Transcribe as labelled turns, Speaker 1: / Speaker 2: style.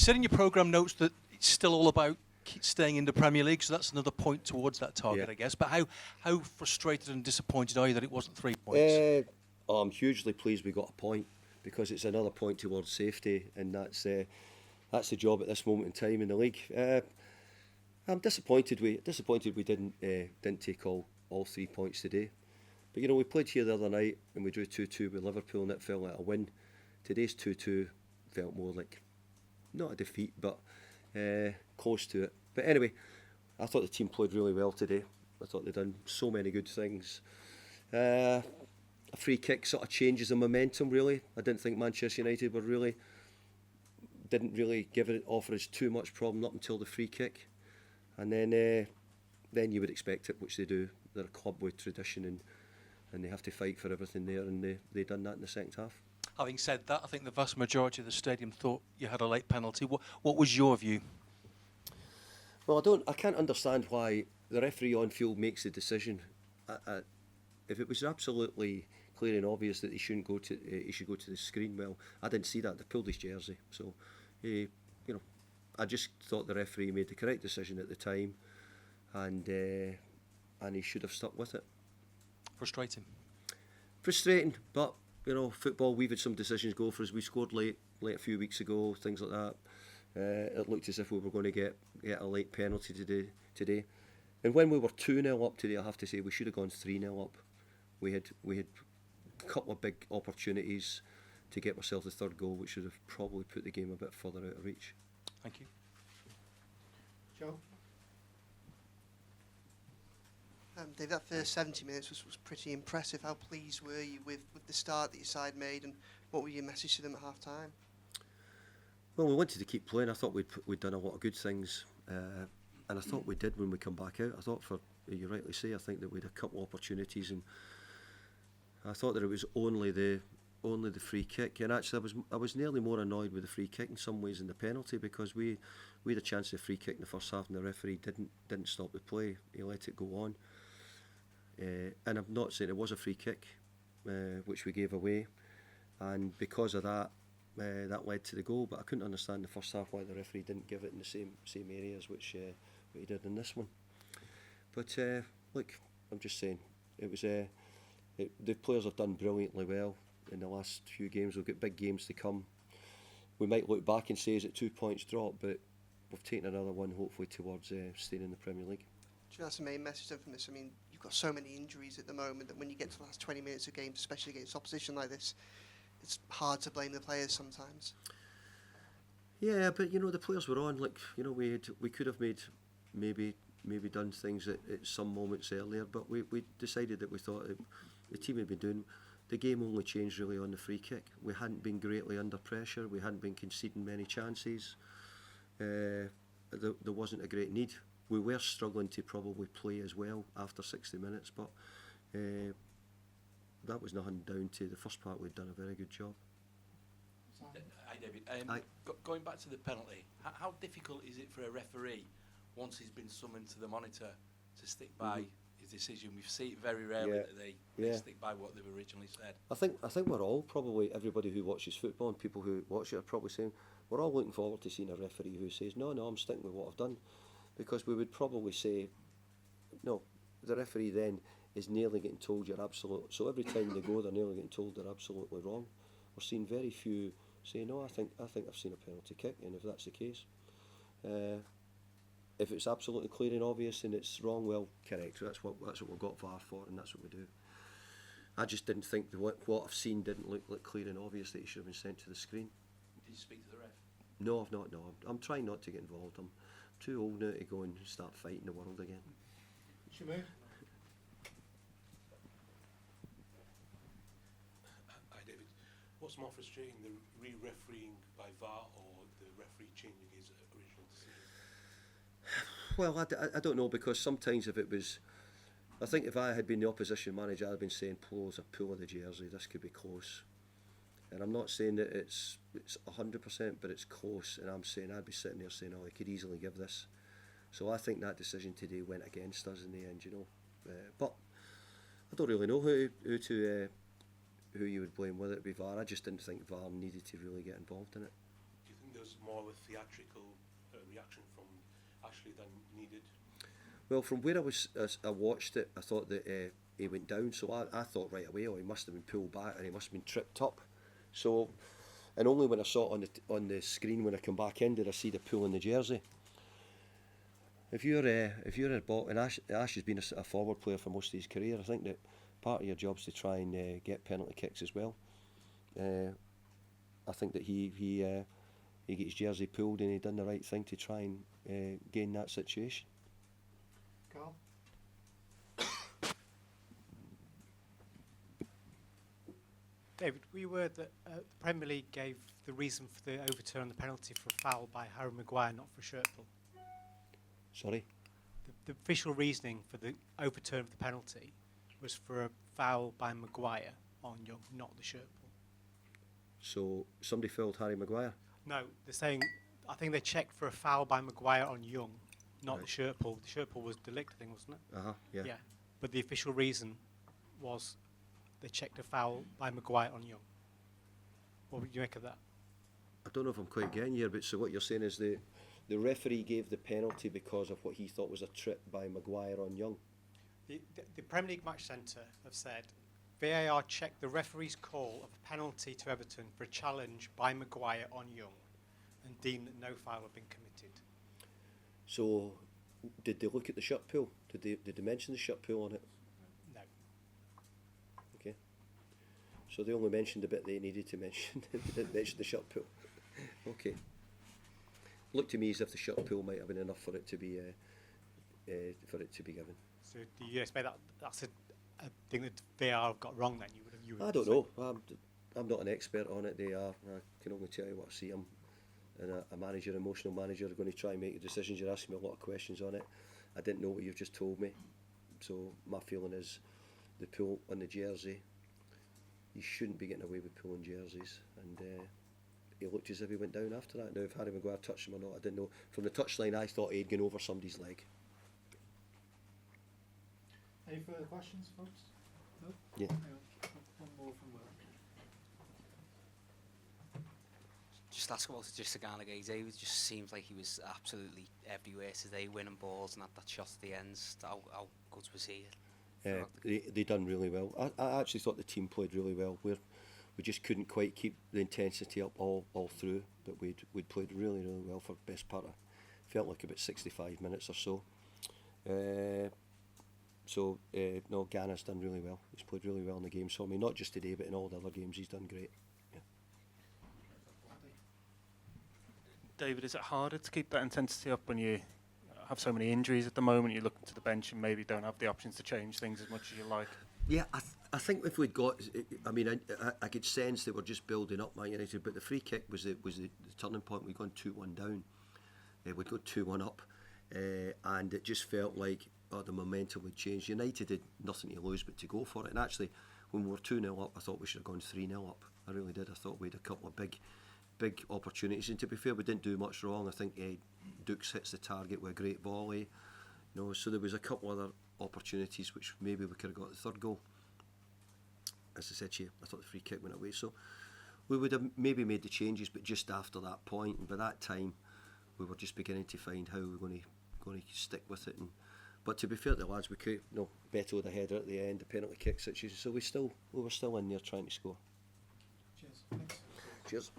Speaker 1: said in your programme notes that it's still all about staying in the Premier League, so that's another point towards that target, I guess. But how frustrated and disappointed are you that it wasn't 3 points?
Speaker 2: I'm hugely pleased we got a point, because it's another point towards safety, and that's the job at this moment in time in the league. I'm disappointed we didn't take all 3 points today. But we played here the other night and we drew 2-2 with Liverpool, and it felt like a win. Today's 2-2 felt more like not a defeat, but close to it. But anyway, I thought the team played really well today. I thought they'd done so many good things. A free kick sort of changes the momentum, really. I didn't think Manchester United didn't really offer us too much problem up until the free kick. And then you would expect it, which they do. They're a club with tradition, and they have to fight for everything there, and they done that in the second half.
Speaker 1: Having said that, I think the vast majority of the stadium thought you had a late penalty. What was your view?
Speaker 2: Well, I can't understand why the referee on field makes the decision. If it was absolutely clear and obvious that he should go to the screen, well, I didn't see that. They pulled his jersey, so I just thought the referee made the correct decision at the time, and he should have stuck with it. Frustrating, but football. We've had some decisions go for us. We scored late a few weeks ago, things like that. It looked as if we were going to get a late penalty today. And when we were 2-0 up today, I have to say we should have gone 3-0 up. We had a couple of big opportunities to get ourselves the third goal, which would have probably put the game a bit further out of reach.
Speaker 1: Thank you.
Speaker 3: Joe?
Speaker 4: Dave, that first 70 minutes was pretty impressive. How pleased were you with the start that your side made, and what were your message to them at half time?
Speaker 2: Well, we wanted to keep playing. I thought we'd done a lot of good things, and I thought we did when we come back out. I thought, you rightly say, I think that we had a couple of opportunities, and I thought that it was only the free kick. And actually, I was nearly more annoyed with the free kick in some ways than the penalty, because we had a chance of a free kick in the first half, and the referee didn't stop the play. He let it go on. And I'm not saying it was a free kick, which we gave away, and because of that, that led to the goal. But I couldn't understand the first half why the referee didn't give it in the same areas which he did in this one. But look, I'm just saying, it was the players have done brilliantly well in the last few games. We've got big games to come. We might look back and say, is it 2 points drop? But we've taken another one, hopefully, towards staying in the Premier League.
Speaker 4: Do you know that's the main message then from this? I mean, you've got so many injuries at the moment that when you get to the last 20 minutes of games, especially against opposition like this, it's hard to blame the players sometimes.
Speaker 2: Yeah, but the players were on. Like we could have maybe done things at some moments earlier, but we decided that we thought the team had been doing. The game only changed really on the free kick. We hadn't been greatly under pressure. We hadn't been conceding many chances. There wasn't a great need. We were struggling to probably play as well after 60 minutes, but that was nothing down to the first part. We'd done a very good job.
Speaker 5: Hi David, going back to the penalty, how difficult is it for a referee, once he's been summoned to the monitor, to stick by his decision? We've seen it very rarely that they stick by what they've originally said. I
Speaker 2: think we're all, probably everybody who watches football and people who watch it are probably saying, we're all looking forward to seeing a referee who says, no, I'm sticking with what I've done. Because we would probably say, no, the referee then is nearly getting told you're absolute. So every time they go, they're nearly getting told they're absolutely wrong. We're seeing very few say, no, I think I've seen a penalty kick, and if that's the case, if it's absolutely clear and obvious and it's wrong, well, correct. So that's what we've got VAR for, and that's what we do. I just didn't think what I've seen didn't look clear and obvious that he should have been sent to the screen.
Speaker 5: Did you speak to the ref?
Speaker 2: No, I've not. No, I'm trying not to get involved. I'm too old now to go and start fighting the world again.
Speaker 3: Shimon?
Speaker 6: Hi David. What's more frustrating, the re-refereeing by VAR or the referee changing his original decision?
Speaker 2: Well, I don't know, because sometimes if it was, I think if I had been the opposition manager, I'd have been saying, pull of the jersey, this could be close. And I'm not saying that it's 100%, but it's close. And I'm saying, I'd be sitting there saying, oh, he could easily give this. So I think that decision today went against us in the end, But I don't really know who you would blame, whether it be VAR. I just didn't think VAR needed to really get involved in it.
Speaker 6: Do you think there was more of a theatrical reaction from Ashley than needed?
Speaker 2: Well, from where I watched it, I thought that he went down. So I thought right away, oh, he must have been pulled back and he must have been tripped up. So, and only when I saw it on the screen when I come back in did I see the pull in the jersey. If you're a ball, and Ash has been a forward player for most of his career, I think that part of your job is to try and get penalty kicks as well. I think that he got his jersey pulled and he done the right thing to try and gain that situation.
Speaker 3: Carl?
Speaker 7: David, were you aware that the Premier League gave the reason for the overturn on the penalty for a foul by Harry Maguire, not for a shirt pull?
Speaker 2: Sorry?
Speaker 7: The official reasoning for the overturn of the penalty was for a foul by Maguire on Young, not the shirt pull.
Speaker 2: So somebody fouled Harry Maguire?
Speaker 7: No, they're saying, I think they checked for a foul by Maguire on Young, not
Speaker 2: Right.
Speaker 7: the shirt pull. The shirt pull was delict, I think, wasn't it?
Speaker 2: Yeah.
Speaker 7: Yeah. But the official reason was they checked a foul by Maguire on Young. What would you make of that?
Speaker 2: I don't know if I'm quite getting here, but so what you're saying is the referee gave the penalty because of what he thought was a trip by Maguire on Young.
Speaker 7: The Premier League Match Centre have said VAR checked the referee's call of a penalty to Everton for a challenge by Maguire on Young and deemed that no foul had been committed.
Speaker 2: So did they look at the shirt pull? Did they mention the shirt pull on it?
Speaker 7: No.
Speaker 2: Okay. So they only mentioned the bit they needed to mention. They didn't mention the shirt pull. Okay. Looked to me as if the shirt pull might have been enough for it to be given.
Speaker 7: So do you expect that that's a thing that VAR have got wrong then? You would
Speaker 2: I don't know. I'm not an expert on it. They are. I can only tell you what I see. I'm a manager, emotional manager, going to try and make the decisions. You're asking me a lot of questions on it. I didn't know what you've just told me. So my feeling is the pull on the jersey, you shouldn't be getting away with pulling jerseys. And he looked as if he went down after that. Now, if Harry Maguire touched him or not, I didn't know. From the touchline, I thought he'd gone over somebody's leg.
Speaker 3: Any further questions, folks? No?
Speaker 2: Yeah.
Speaker 3: Hang on. One more from Will.
Speaker 8: Just ask about just Sagana Gay. David just seems like he was absolutely everywhere today, winning balls and had that shot at the ends. How good was he?
Speaker 2: They done really well. I actually thought the team played really well. We just couldn't quite keep the intensity up all through, but we'd played really well for the best part of, felt like about 65 minutes or so. No, Ghana's done really well. He's played really well in the game. So I mean, not just today, but in all the other games, he's done great. Yeah.
Speaker 9: David, is it harder to keep that intensity up when you have so many injuries at the moment? You look to the bench and maybe don't have the options to change things as much as you like.
Speaker 2: Yeah, I think if we'd got, I mean, I could sense they were just building up Man United, but the free kick was the turning point. We'd gone 2-1 down, we'd got 2-1 up, and it just felt like the momentum would change. United had nothing to lose but to go for it. And actually, when we were 2-0 up, I thought we should have gone 3-0 up. I really did. I thought we had a couple of big opportunities, and to be fair, we didn't do much wrong. I think Dukes hits the target with a great volley. So there was a couple other opportunities which maybe we could have got the third goal. As I said to you, I thought the free kick went away. So we would have maybe made the changes, but just after that point, and by that time, we were just beginning to find how we were going to stick with it. But to be fair to the lads, we could Beto with the header at the end, the penalty kick situation. So we were still in there trying to score.
Speaker 3: Cheers. Thanks.
Speaker 2: Cheers.